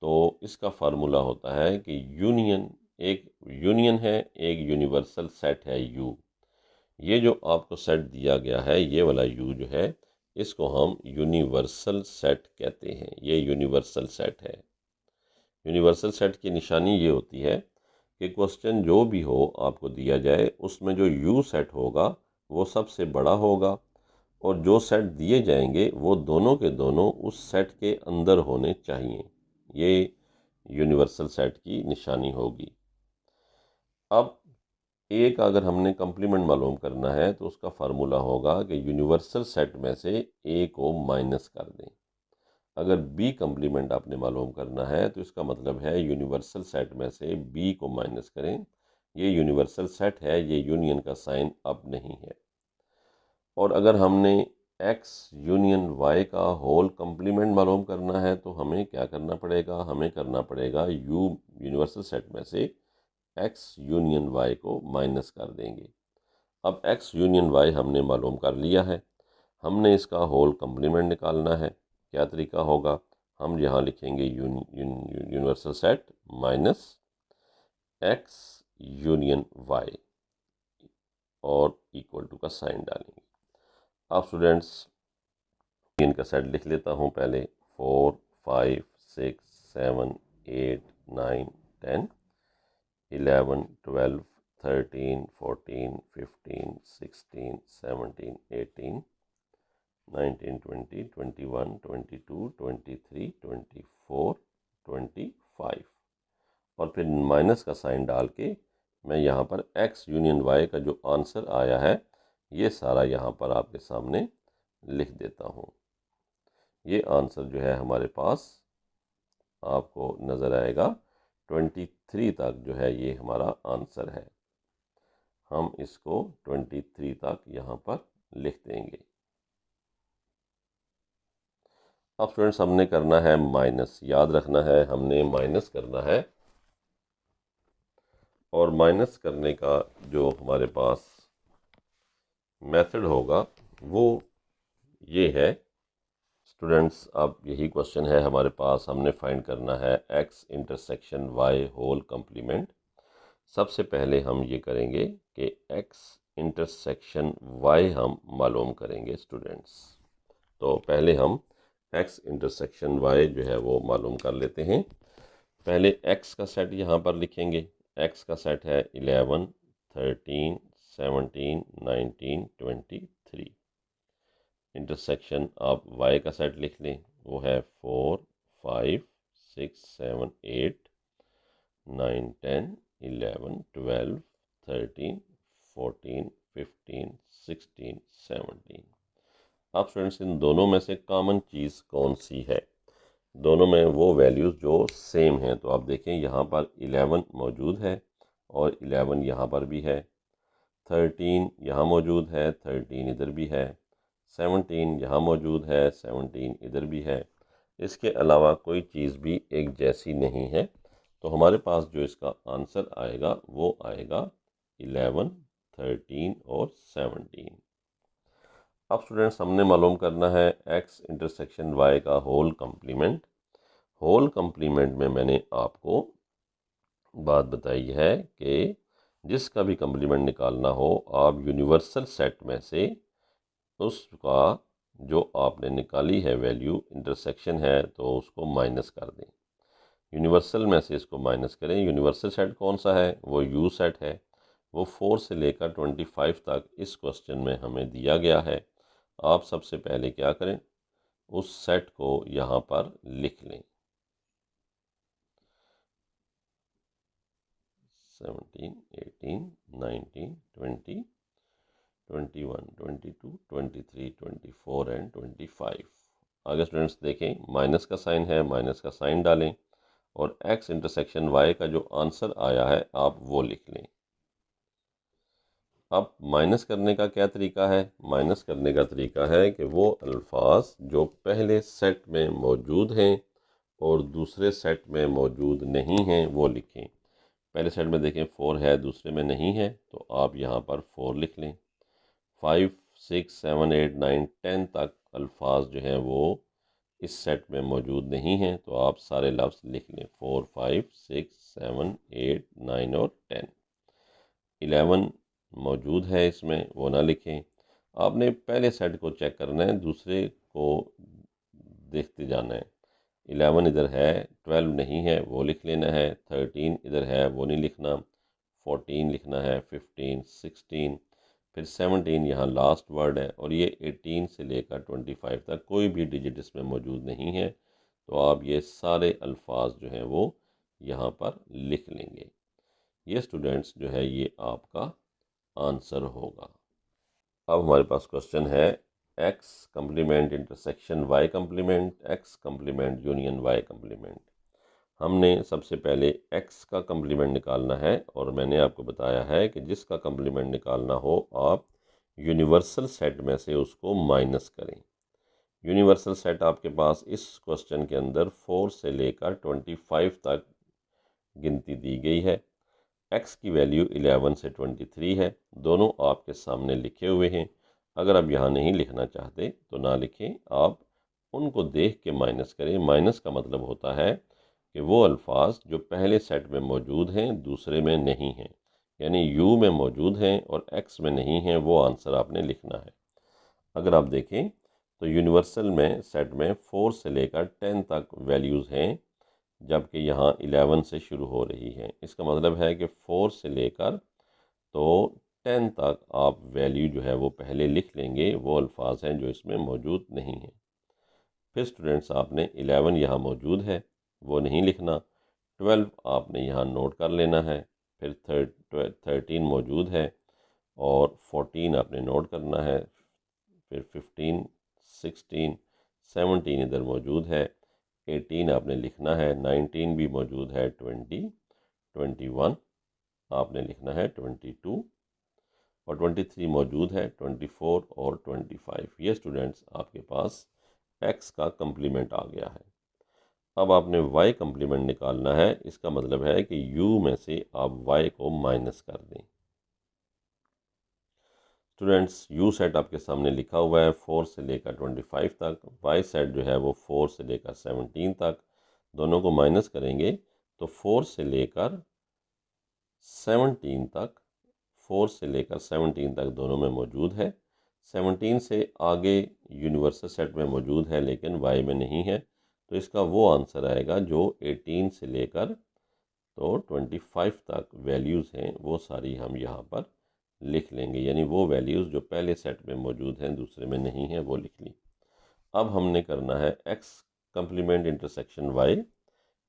तो इसका फार्मूला होता है कि यूनियन, एक यूनियन है, एक यूनिवर्सल सेट है u। ये जो आपको सेट दिया गया है, ये वाला u जो है, इसको हम यूनिवर्सल सेट कहते हैं। ये यूनिवर्सल सेट है। यूनिवर्सल सेट की निशानी ये होती है कि क्वेश्चन जो भी हो आपको दिया जाए, उसमें जो u सेट होगा वो सबसे बड़ा होगा, और जो सेट दिए जाएंगे वो दोनों के दोनों उस सेट के अंदर होने चाहिए। ये यूनिवर्सल सेट की निशानी होगी। अब ए का अगर हमने कंप्लीमेंट मालूम करना है तो उसका फार्मूला होगा कि यूनिवर्सल सेट में से ए को माइनस कर दें। अगर बी कंप्लीमेंट आपने मालूम करना है तो इसका मतलब है यूनिवर्सल सेट में से बी को माइनस करें। ये यूनिवर्सल सेट है, ये यूनियन का साइन अब नहीं है। और अगर हमने x यूनियन y का होल कंप्लीमेंट मालूम करना है तो हमें क्या करना पड़ेगा, हमें करना पड़ेगा u यूनिवर्सल सेट में से x यूनियन y को माइनस कर देंगे। अब x यूनियन y हमने मालूम कर लिया है, हमने इसका होल कंप्लीमेंट निकालना है। क्या तरीका होगा, हम यहाँ लिखेंगे universal set minus x union y और इक्वल टू का साइन डालेंगे। अब स्टूडेंट्स, इनका सेट लिख लेता हूँ पहले, 4, 5, 6, 7, 8, 9, 10, 11, 12, 13, 14, 15, 16, 17, 18, 19, 20, 21, 22, 23, 24, 25, और फिर माइनस का साइन डाल के मैं यहाँ पर x यूनियन y का जो आंसर आया है ये सारा यहाँ पर आपके सामने लिख देता हूँ। ये आंसर जो है हमारे पास आपको नज़र आएगा 23 तक जो है ये हमारा आंसर है। हम इसको 23 तक यहाँ पर लिख देंगे। अब स्टूडेंट्स हमने करना है माइनस। याद रखना है हमने माइनस करना है, और माइनस करने का जो हमारे पास मेथड होगा वो ये है स्टूडेंट्स। अब यही क्वेश्चन है हमारे पास, हमने फाइंड करना है x intersection y whole complement. सबसे पहले हम ये करेंगे कि x इंटरसेक्शन y हम मालूम करेंगे स्टूडेंट्स। तो पहले हम x इंटरसेक्शन y जो है वो मालूम कर लेते हैं। पहले x का सेट यहाँ पर लिखेंगे। x का सेट है 11, 13, 17, 19, 23। इंटरसेक्शन आप y का सेट लिख लें, वो है 4, 5, 6, 7, 8, 9, 10, 11, 12, 13, 14, 15, 16, 17। अब स्टूडेंट्स इन दोनों में से कॉमन चीज़ कौन सी है? दोनों में वो वैल्यूज़ जो सेम हैं। तो आप देखें यहाँ पर 11 मौजूद है और 11 यहाँ पर भी है। 13 यहाँ मौजूद है, 13 इधर भी है। 17 यहाँ मौजूद है, 17 इधर भी है। इसके अलावा कोई चीज़ भी एक जैसी नहीं है। तो हमारे पास जो इसका आंसर आएगा वो आएगा 11, 13 और 17। अब स्टूडेंट्स हमने मालूम करना है x इंटरसेक्शन y का होल कम्प्लीमेंट। होल कम्प्लीमेंट में मैंने आपको बात बताई है कि जिसका भी कम्प्लीमेंट निकालना हो, आप यूनिवर्सल सेट में से उसका जो आपने निकाली है वैल्यू इंटरसेक्शन है तो उसको माइनस कर दें। यूनिवर्सल में से इसको माइनस करें। यूनिवर्सल सेट कौन सा है? वो यू सेट है। वो 4 से लेकर 25 तक इस क्वेश्चन में हमें दिया गया है। आप सबसे पहले क्या करें, उस सेट को यहाँ पर लिख लें। 17, 18, 19, 20, 21, 22, 23, 24 एंड 25। आगे स्टूडेंट्स देखें, माइनस का साइन है, माइनस का साइन डालें और x इंटरसेक्शन y का जो आंसर आया है आप वो लिख लें। अब माइनस करने का क्या तरीका है? माइनस करने का तरीका है कि वो अल्फाज जो पहले सेट में मौजूद हैं और दूसरे सेट में मौजूद नहीं हैं वो लिखें। पहले सेट में देखें 4 है, दूसरे में नहीं है, तो आप यहाँ पर 4 लिख लें। 5, 6, 7, 8, 9, 10 तक अल्फाज जो हैं वो इस सेट में मौजूद नहीं हैं, तो आप सारे लफ्ज़ लिख लें। 4, 5, 6, 7, 8, 9 और 10। 11 मौजूद है इसमें, वो ना लिखें। आपने पहले सेट को चेक करना है, दूसरे को देखते जाना है। 11 इधर है, 12 नहीं है, वो लिख लेना है। 13 इधर है, वो नहीं लिखना। 14 लिखना है, 15, 16, फिर 17 यहाँ लास्ट वर्ड है, और ये 18 से लेकर 25 तक कोई भी डिजिट इसमें मौजूद नहीं है। तो आप ये सारे अल्फाज जो हैं वो यहाँ पर लिख लेंगे। ये स्टूडेंट्स जो है ये आपका आंसर होगा। अब हमारे पास क्वेश्चन है x complement intersection y complement, x complement union y complement. हमने सबसे पहले x का कम्प्लीमेंट निकालना है, और मैंने आपको बताया है कि जिसका कम्प्लीमेंट निकालना हो आप यूनिवर्सल सेट में से उसको माइनस करें। यूनिवर्सल सेट आपके पास इस क्वेश्चन के अंदर 4 से लेकर 25 तक गिनती दी गई है। x की वैल्यू 11 से 23 है, दोनों आपके सामने लिखे हुए हैं। अगर आप यहाँ नहीं लिखना चाहते तो ना लिखें, आप उनको देख के माइनस करें। माइनस का मतलब होता है कि वो अल्फाज जो पहले सेट में मौजूद हैं दूसरे में नहीं हैं, यानी u में मौजूद हैं और x में नहीं हैं, वो आंसर आपने लिखना है। अगर आप देखें तो यूनिवर्सल में सेट में 4 से लेकर 10 तक वैल्यूज़ हैं, जबकि यहाँ 11 से शुरू हो रही है। इसका मतलब है कि 4 से लेकर तो 10 तक आप वैल्यू जो है वो पहले लिख लेंगे, वो अल्फाज हैं जो इसमें मौजूद नहीं हैं। फिर स्टूडेंट्स आपने 11 यहाँ मौजूद है, वो नहीं लिखना। 12 आपने यहाँ नोट कर लेना है। फिर 13 मौजूद है और 14 आपने नोट करना है। फिर 15, 16, 17 इधर मौजूद है। 18 आपने लिखना है, 19 भी मौजूद है, 20, 21 आपने लिखना है, 22 और 23 मौजूद है, 24 और 25। ये स्टूडेंट्स आपके पास x का कम्प्लीमेंट आ गया है। अब आपने y कम्प्लीमेंट निकालना है। इसका मतलब है कि u में से आप y को माइनस कर दें। स्टूडेंट्स u सेट आपके सामने लिखा हुआ है 4 से लेकर 25 तक, y सेट जो है वो 4 से लेकर 17 तक। दोनों को माइनस करेंगे तो 4 से लेकर 17 तक, 4 से लेकर 17 तक दोनों में मौजूद है। 17 से आगे यूनिवर्सल सेट में मौजूद है लेकिन y में नहीं है, तो इसका वो आंसर आएगा जो 18 से लेकर तो 25 तक वैल्यूज़ हैं वो सारी हम यहाँ पर लिख लेंगे, यानी वो वैल्यूज़ जो पहले सेट में मौजूद हैं दूसरे में नहीं है वो लिख ली। अब हमने करना है x कम्प्लीमेंट इंटरसेक्शन y,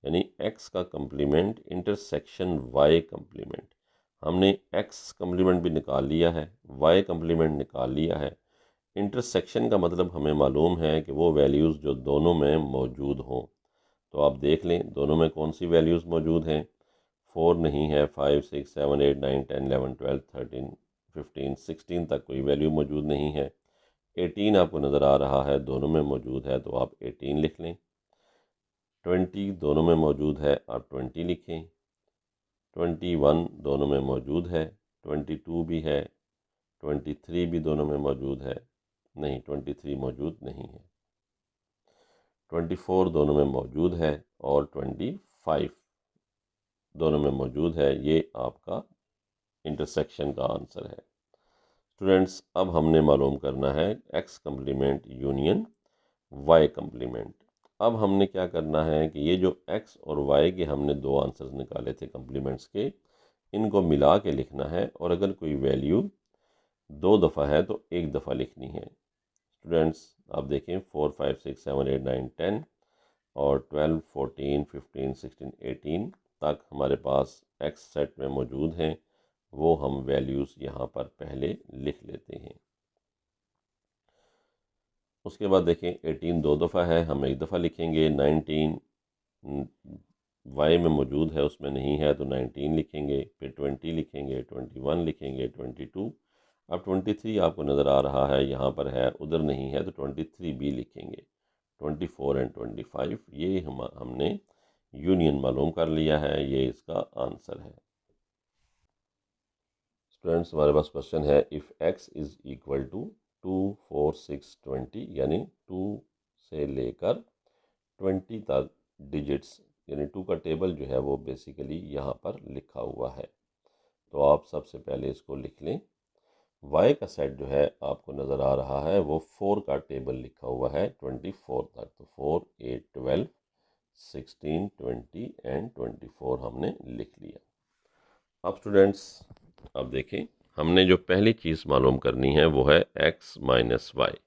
यानी x का कम्प्लीमेंट इंटरसेक्शन y कम्प्लीमेंट। हमने x कम्प्लीमेंट भी निकाल लिया है, y कम्प्लीमेंट निकाल लिया है। इंटरसेक्शन का मतलब हमें मालूम है कि वो वैल्यूज़ जो दोनों में मौजूद हों। तो आप देख लें दोनों में कौन सी वैल्यूज़ मौजूद हैं। 4 नहीं है, 5, 6, 7, 8, 9, 10, 11, 12, 13, 15, 16 तक कोई वैल्यू मौजूद नहीं है। 18 आपको नज़र आ रहा है, दोनों में मौजूद है, तो आप 18 लिख लें। 20 दोनों में मौजूद है, आप 20 लिखें। 21 दोनों में मौजूद है, 22 भी है, 23 भी दोनों में मौजूद है, नहीं 23 मौजूद नहीं है। 24 दोनों में मौजूद है और 25 दोनों में मौजूद है। ये आपका इंटरसेक्शन का आंसर है। स्टूडेंट्स अब हमने मालूम करना है x complement union y complement. अब हमने क्या करना है कि ये जो x और y के हमने दो आंसर्स निकाले थे कम्प्लीमेंट्स के, इनको मिला के लिखना है और अगर कोई वैल्यू दो दफ़ा है तो एक दफ़ा लिखनी है। स्टूडेंट्स आप देखें 4, 5, 6, 7, 8, 9, 10 और 12, 14, 15, 16, 18 तक हमारे पास x सेट में मौजूद हैं, वो हम वैल्यूज़ यहाँ पर पहले लिख लेते हैं। उसके बाद देखें 18 दो दफ़ा है, हम एक दफ़ा लिखेंगे। 19 y में मौजूद है, उसमें नहीं है तो 19 लिखेंगे, फिर 20 लिखेंगे, 21 लिखेंगे, 22। अब 23 आपको नज़र आ रहा है यहाँ पर है, उधर नहीं है तो 23 भी लिखेंगे। 24 एंड 25 ये हमने यूनियन मालूम कर लिया है, ये इसका आंसर है। स्टूडेंट्स हमारे पास क्वेश्चन है if x is equal to 2, 4, 6, 20, यानी 2 से लेकर 20 तक डिजिट्स, यानी 2 का टेबल जो है वो बेसिकली यहाँ पर लिखा हुआ है। तो आप सबसे पहले इसको लिख लें। y का सेट जो है आपको नज़र आ रहा है वो 4 का टेबल लिखा हुआ है 24 तक, तो 4, 8, 12, 16, 20 एंड 24 हमने लिख लिया। अब स्टूडेंट्स अब देखें हमने जो पहली चीज़ मालूम करनी है वो है x माइनस वाई,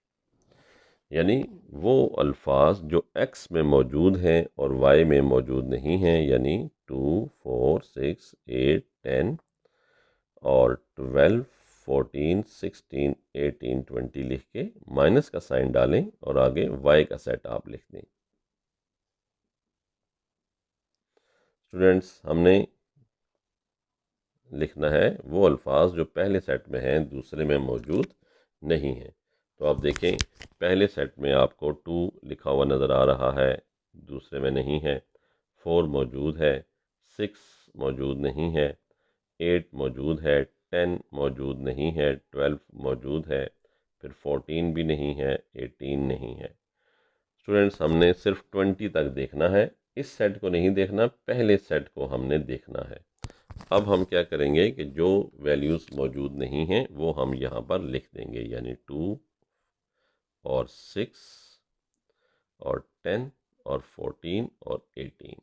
यानी वो अल्फाज जो x में मौजूद हैं और y में मौजूद नहीं हैं, यानी 2, 4, 6, 8, 10 और 12, 14, 16, 18, 20 लिख के माइनस का साइन डालें और आगे y का सेट आप लिख दें। स्टूडेंट्स हमने लिखना है वो अल्फाज जो पहले सेट में हैं दूसरे में मौजूद नहीं हैं। तो आप देखें पहले सेट में आपको 2 लिखा हुआ नज़र आ रहा है, दूसरे में नहीं है। 4 मौजूद है, 6 मौजूद नहीं है, 8 मौजूद है, 10 मौजूद नहीं है, 12 मौजूद है, फिर 14 भी नहीं है, 18 नहीं है। स्टूडेंट्स हमने सिर्फ 20 तक देखना है, इस सेट को नहीं देखना, पहले सेट को हमने देखना है। अब हम क्या करेंगे कि जो वैल्यूज़ मौजूद नहीं हैं वो हम यहाँ पर लिख देंगे, यानी 2 और 6 और 10 और 14 और 18,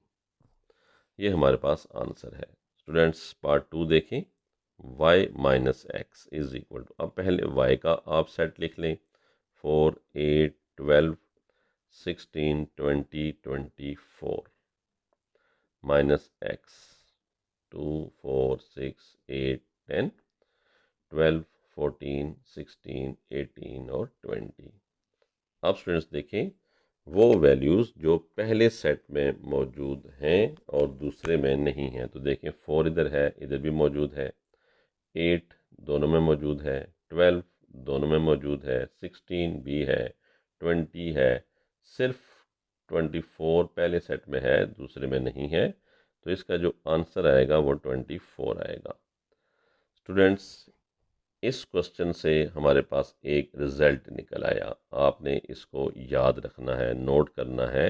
ये हमारे पास आंसर है। स्टूडेंट्स पार्ट 2 देखें। y minus x is equal to, अब पहले y का आप सेट लिख लें। 4, 8, 12, 16, 20, 24 माइनस एक्स 2, 4, 6, 8, 10, 12, 14, 16, 18 और 20। अब स्टूडेंट्स देखें वो वैल्यूज़ जो पहले सेट में मौजूद हैं और दूसरे में नहीं हैं। तो देखें 4 इधर है, इधर भी मौजूद है, 8 दोनों में मौजूद है, 12 दोनों में मौजूद है, 16 भी है, 20 है, सिर्फ 24 पहले सेट में है, दूसरे में नहीं है। तो इसका जो आंसर आएगा वो 24 आएगा। स्टूडेंट्स, इस क्वेश्चन से हमारे पास एक रिज़ल्ट निकल आया। आपने इसको याद रखना है, नोट करना है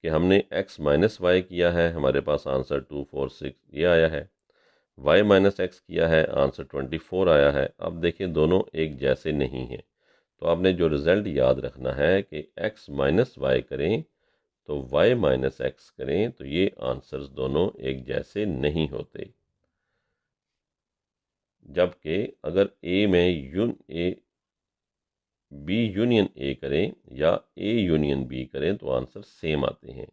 कि हमने x माइनस वाई किया है, हमारे पास आंसर 246 ये आया है। y माइनस एक्स किया है, आंसर 24 आया है। अब देखिए दोनों एक जैसे नहीं हैं, तो आपने जो रिज़ल्ट याद रखना है कि x माइनस वाई करें तो y माइनस एक्स करें, तो ये आंसर्स दोनों एक जैसे नहीं होते। जबकि अगर बी यूनियन ए करें या ए यूनियन बी करें तो आंसर सेम आते हैं।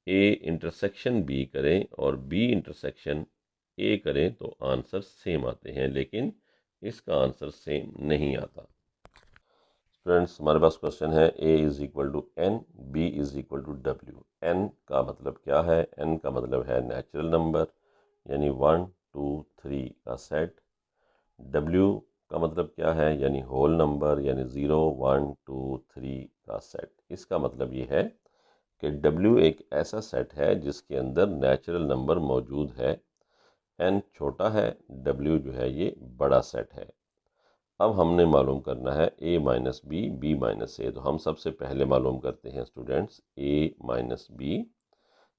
ए इंटरसेक्शन बी करें और बी इंटरसेक्शन ए करें तो आंसर सेम आते हैं, लेकिन इसका आंसर सेम नहीं आता। स्टूडेंट्स, हमारे पास क्वेश्चन है a is equal to n, b is equal to डब्ल्यू। एन का मतलब क्या है? एन का मतलब है नेचुरल नंबर, यानी 1 2 3 का सेट। डब्ल्यू का मतलब क्या है? यानी होल नंबर, यानी 0 1 2 3 का सेट। इसका मतलब ये है कि डब्ल्यू एक ऐसा सेट है जिसके अंदर नेचुरल नंबर मौजूद है। एन छोटा है, डब्ल्यू जो है ये बड़ा सेट है। अब हमने मालूम करना है ए माइनस बी, बी माइनस ए। तो हम सबसे पहले मालूम करते हैं स्टूडेंट्स ए माइनस बी।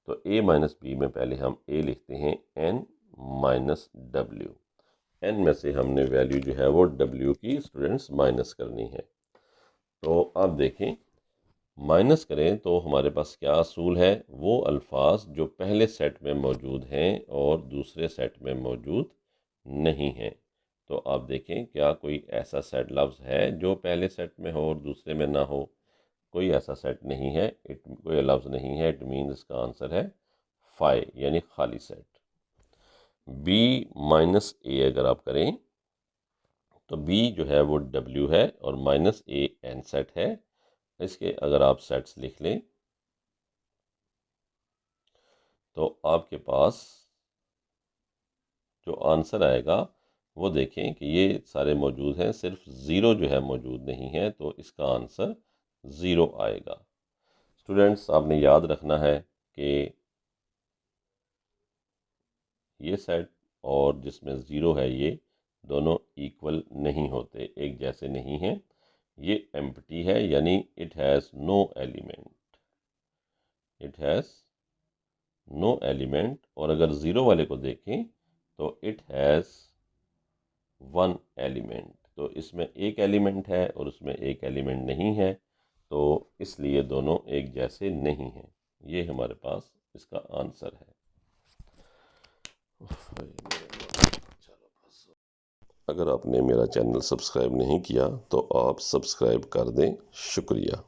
तो ए माइनस बी में पहले हम ए लिखते हैं एन माइनस डब्ल्यू। एन में से हमने वैल्यू जो है वो डब्ल्यू की स्टूडेंट्स माइनस करनी है। तो अब देखें, माइनस करें तो हमारे पास क्या असूल है? वो अल्फाज जो पहले सेट में मौजूद हैं और दूसरे सेट में मौजूद नहीं हैं। तो आप देखें क्या कोई ऐसा सेट लफ्ज़ है जो पहले सेट में हो और दूसरे में ना हो? कोई ऐसा सेट नहीं है, कोई लफ्ज़ नहीं है। इट मीन इसका आंसर है फाई, यानी खाली सेट। बी माइनस ए अगर आप करें तो बी जो है वो डब्ल्यू है और माइनस ए एन सेट है। इसके अगर आप सेट्स लिख लें तो आपके पास जो आंसर आएगा वो देखें कि ये सारे मौजूद हैं, सिर्फ ज़ीरो जो है मौजूद नहीं है, तो इसका आंसर ज़ीरो आएगा। स्टूडेंट्स, आपने याद रखना है कि ये सेट और जिसमें ज़ीरो है ये दोनों इक्वल नहीं होते, एक जैसे नहीं हैं। ये एम्प्टी है, यानी it has no element, it has no element. और अगर ज़ीरो वाले को देखें तो इट हैज़ वन एलिमेंट। तो इसमें एक एलिमेंट है और उसमें एक एलिमेंट नहीं है, तो इसलिए दोनों एक जैसे नहीं हैं। ये हमारे पास इसका आंसर है। अगर आपने मेरा चैनल सब्सक्राइब नहीं किया तो आप सब्सक्राइब कर दें। शुक्रिया।